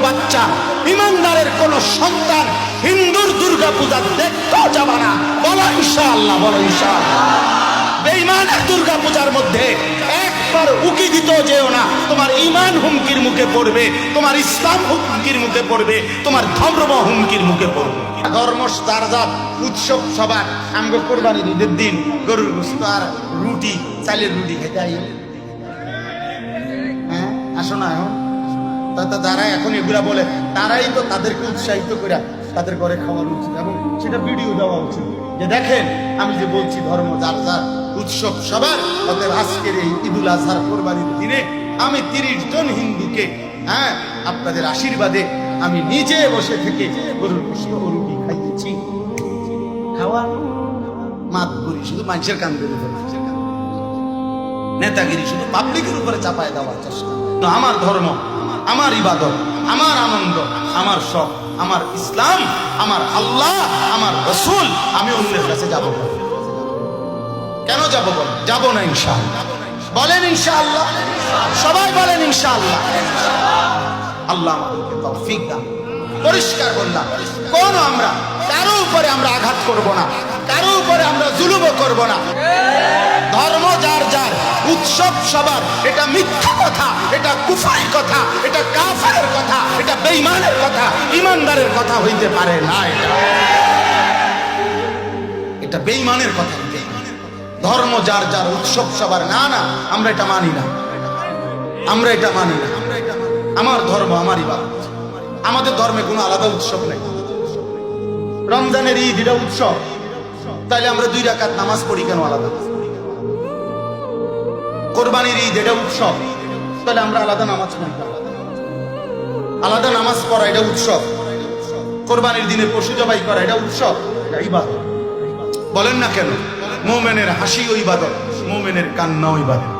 বাচ্চা, ইমানদারের কোন সন্তান হিন্দুর দুর্গা পূজা দেখতেও যাবে না। বলো ইনশাআল্লাহ, বলো ইনশাআল্লাহ। বেঈমানের দুর্গা পূজার মধ্যে একবার উকি দিতেও যেও না। তোমার ঈমান হুমকির মুখে পড়বে, তোমার ইসলাম হুমকির মুখে পড়বে, তোমার ধর্ম হুমকির মুখে পড়বে। ধর্ম তারজাত উৎসব সবার আমগো কোরবানির ঈদের দিন গরুর গোশত আর রুটি, চালের রুটি খেতে আই। হ্যাঁ, আসো না এখন। যারা এখন এগুলা বলে তারাই তো তাদেরকে উৎসাহিত করে তাদের ঘরে খাওয়ার উচিত এবং সেটা ভিডিও দেওয়া উচিত যে দেখেন আমি যে বলছি ধর্ম যার যার উৎসব সবার। অতএব আজকের এই ঈদুল আজহার কোরবানির দিনে আমি 30 জন হিন্দুকে আপনাদের আশীর্বাদে আমি নিজে বসে থেকে গরুর গোশত ও রুটি খাইয়েছি। খাওয়া মাতবুরি শুধু মানুষের কান ধরে, নেতাগিরি শুধু পাবলিকের উপরে চাপায় দেওয়ার চেষ্টা। আমার ধর্ম, আমার ইবাদত, আমার আনন্দ, আমার শখ, আমার ইসলাম, আমার আল্লাহ, আমার রাসূল, আমি অন্যের কাছে যাব না। কেন যাব? বলেন যাব না ইনশাআল্লাহ। বলেন ইনশাআল্লাহ, সবাই বলেন ইনশাআল্লাহ। আল্লাহ আমাদেরকে তৌফিক দান। পরিষ্কার বললাম, কোন আমরা কারো উপরে আমরা আঘাত করব না, কারো উপরে আমরা জুলুমও করব না। ধর্ম যার যার, উৎসব সবার। এটা মিথ্যা কথা, এটা কুফরি কথা, এটা কাফেরের কথা, এটা বেঈমানের কথা, ইমানদারের কথা হইতে পারে না। এটা বেঈমানের কথা হইতে পারে। ধর্ম যার যার, উৎসব সবার। না না, আমরা এটা মানি না, আমরা এটা মানি না। আমার ধর্ম, আমার ইবাদত। আমাদের ধর্মে কোনো আলাদা উৎসব নেই। রমজানের ঈদ এটা উৎসব, তাইলে আমরা 2 রাকাত নামাজ পড়ি কেন আলাদা? কোরবানির ঈদ এটা উৎসব, তাহলে আমরা আলাদা নামাজ পড়ি। আলাদা নামাজ পড়া এটা উৎসব। কোরবানির দিনে পশু জবাই করা এটা উৎসব, এটা ইবাদত। বলেন না কেন? মুমিনের হাসিও ইবাদত, মুমিনের কান্নাও ইবাদত।